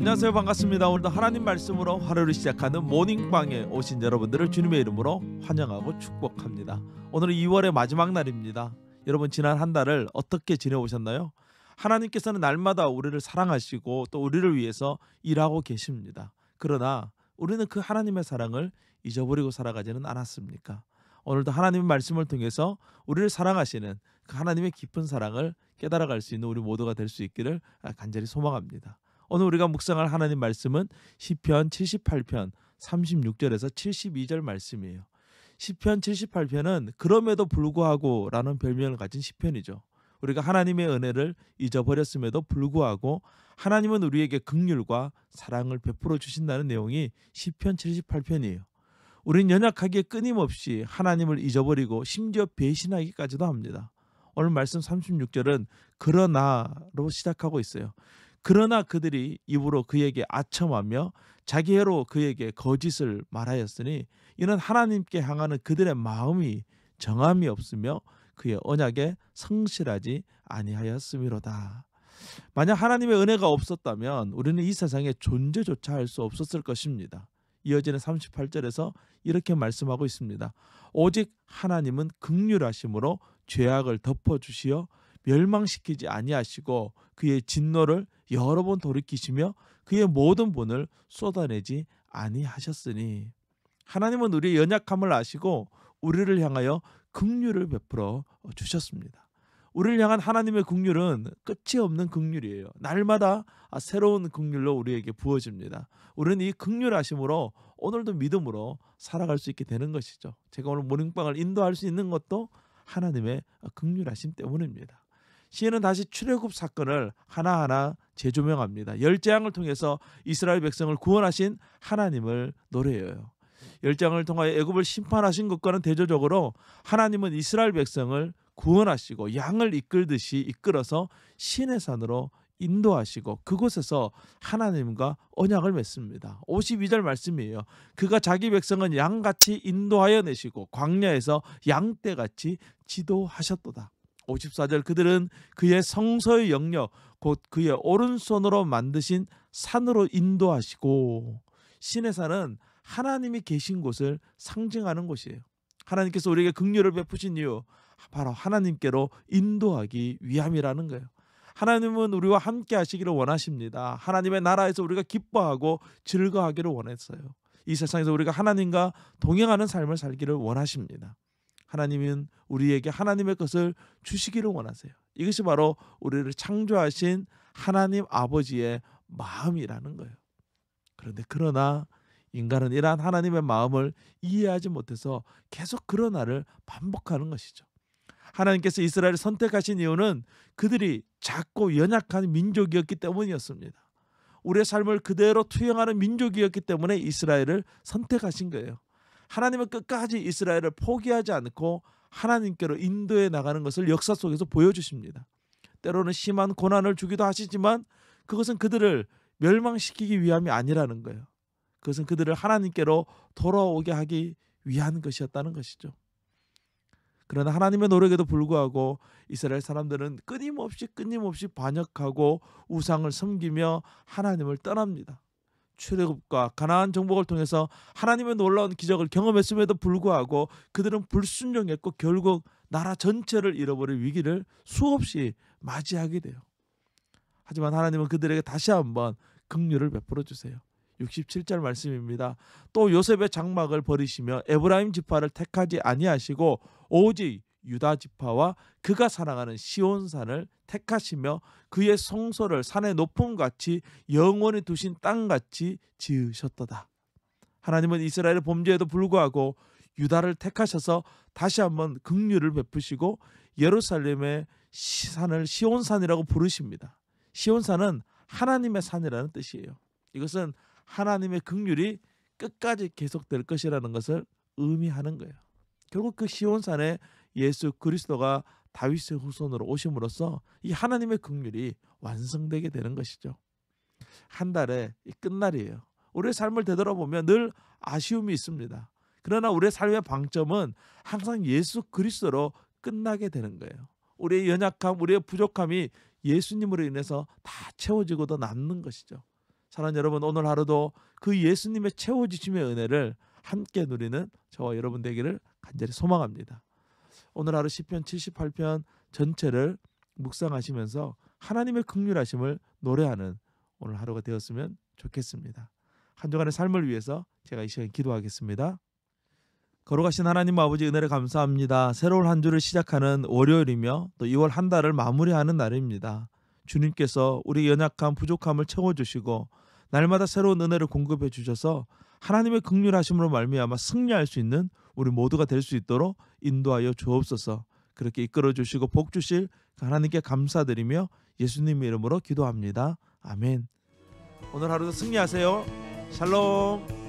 안녕하세요. 반갑습니다. 오늘도 하나님 말씀으로 하루를 시작하는 모닝방에 오신 여러분들을 주님의 이름으로 환영하고 축복합니다. 오늘은 2월의 마지막 날입니다. 여러분, 지난 한 달을 어떻게 지내오셨나요? 하나님께서는 날마다 우리를 사랑하시고 또 우리를 위해서 일하고 계십니다. 그러나 우리는 그 하나님의 사랑을 잊어버리고 살아가지는 않았습니까? 오늘도 하나님의 말씀을 통해서 우리를 사랑하시는 그 하나님의 깊은 사랑을 깨달아갈 수 있는 우리 모두가 될 수 있기를 간절히 소망합니다. 오늘 우리가 묵상할 하나님 말씀은 시편 78편 36절에서 72절 말씀이에요. 시편 78편은 그럼에도 불구하고 라는 별명을 가진 시편이죠. 우리가 하나님의 은혜를 잊어버렸음에도 불구하고 하나님은 우리에게 긍휼과 사랑을 베풀어 주신다는 내용이 시편 78편이에요. 우린 연약하기에 끊임없이 하나님을 잊어버리고 심지어 배신하기까지도 합니다. 오늘 말씀 36절은 그러나로 시작하고 있어요. 그러나 그들이 입으로 그에게 아첨하며 자기 해로 그에게 거짓을 말하였으니 이는 하나님께 향하는 그들의 마음이 정함이 없으며 그의 언약에 성실하지 아니하였음이로다. 만약 하나님의 은혜가 없었다면 우리는 이 세상에 존재조차 할 수 없었을 것입니다. 이어지는 38절에서 이렇게 말씀하고 있습니다. 오직 하나님은 긍휼하심으로 죄악을 덮어주시어 멸망시키지 아니하시고 그의 진노를 여러 번 돌이키시며 그의 모든 분을 쏟아내지 아니하셨으니 하나님은 우리의 연약함을 아시고 우리를 향하여 긍휼을 베풀어 주셨습니다. 우리를 향한 하나님의 긍휼은 끝이 없는 긍휼이에요. 날마다 새로운 긍휼로 우리에게 부어집니다. 우리는 이 긍휼하심으로 오늘도 믿음으로 살아갈 수 있게 되는 것이죠. 제가 오늘 모닝방을 인도할 수 있는 것도 하나님의 긍휼하심 때문입니다. 시인은 다시 출애굽 사건을 하나하나 재조명합니다. 열재앙을 통해서 이스라엘 백성을 구원하신 하나님을 노래해요. 열재앙을 통하여 애굽을 심판하신 것과는 대조적으로 하나님은 이스라엘 백성을 구원하시고 양을 이끌듯이 이끌어서 시내산으로 인도하시고 그곳에서 하나님과 언약을 맺습니다. 52절 말씀이에요. 그가 자기 백성은 양같이 인도하여 내시고 광야에서 양떼같이 지도하셨도다. 54절 그들은 그의 성소의 영역 곧 그의 오른손으로 만드신 산으로 인도하시고 시내산은 하나님이 계신 곳을 상징하는 곳이에요. 하나님께서 우리에게 긍휼을 베푸신 이유 바로 하나님께로 인도하기 위함이라는 거예요. 하나님은 우리와 함께 하시기를 원하십니다. 하나님의 나라에서 우리가 기뻐하고 즐거워하기를 원했어요. 이 세상에서 우리가 하나님과 동행하는 삶을 살기를 원하십니다. 하나님은 우리에게 하나님의 것을 주시기를 원하세요. 이것이 바로 우리를 창조하신 하나님 아버지의 마음이라는 거예요. 그러나 인간은 이러한 하나님의 마음을 이해하지 못해서 계속 그러나를 반복하는 것이죠. 하나님께서 이스라엘을 선택하신 이유는 그들이 작고 연약한 민족이었기 때문이었습니다. 우리의 삶을 그대로 투영하는 민족이었기 때문에 이스라엘을 선택하신 거예요. 하나님은 끝까지 이스라엘을 포기하지 않고 하나님께로 인도해 나가는 것을 역사 속에서 보여주십니다. 때로는 심한 고난을 주기도 하시지만 그것은 그들을 멸망시키기 위함이 아니라는 거예요. 그것은 그들을 하나님께로 돌아오게 하기 위한 것이었다는 것이죠. 그러나 하나님의 노력에도 불구하고 이스라엘 사람들은 끊임없이 반역하고 우상을 섬기며 하나님을 떠납니다. 출애굽과 가나안 정복을 통해서 하나님의 놀라운 기적을 경험했음에도 불구하고 그들은 불순종했고 결국 나라 전체를 잃어버릴 위기를 수없이 맞이하게 돼요. 하지만 하나님은 그들에게 다시 한번 긍휼을 베풀어 주세요. 67절 말씀입니다. 또 요셉의 장막을 버리시며 에브라임 지파를 택하지 아니하시고 오직 유다 지파와 그가 사랑하는 시온산을 택하시며 그의 성소를 산의 높음같이 영원히 두신 땅같이 지으셨도다. 하나님은 이스라엘의 범죄에도 불구하고 유다를 택하셔서 다시 한번 긍휼을 베푸시고 예루살렘의 산을 시온산이라고 부르십니다. 시온산은 하나님의 산이라는 뜻이에요. 이것은 하나님의 긍휼이 끝까지 계속될 것이라는 것을 의미하는 거예요. 결국 그 시온산에 예수 그리스도가 다윗의 후손으로 오심으로써 이 하나님의 긍휼이 완성되게 되는 것이죠. 한 달의 끝날이에요. 우리의 삶을 되돌아보면 늘 아쉬움이 있습니다. 그러나 우리의 삶의 방점은 항상 예수 그리스도로 끝나게 되는 거예요. 우리의 연약함, 우리의 부족함이 예수님으로 인해서 다 채워지고 더 남는 것이죠. 사랑하는 여러분, 오늘 하루도 그 예수님의 채워주심의 은혜를 함께 누리는 저와 여러분 되기를 간절히 소망합니다. 오늘 하루 시편 78편 전체를 묵상하시면서 하나님의 긍휼하심을 노래하는 오늘 하루가 되었으면 좋겠습니다. 한 주간의 삶을 위해서 제가 이 시간 기도하겠습니다. 거룩하신 하나님 아버지, 은혜를 감사합니다. 새로운 한 주를 시작하는 월요일이며 또 2월 한 달을 마무리하는 날입니다. 주님께서 우리 연약함 부족함을 채워주시고 날마다 새로운 은혜를 공급해 주셔서 하나님의 긍휼하심으로 말미암아 승리할 수 있는 우리 모두가 될 수 있도록 인도하여 주옵소서. 그렇게 이끌어 주시고 복 주실 하나님께 감사드리며 예수님의 이름으로 기도합니다. 아멘. 오늘 하루도 승리하세요. 샬롬.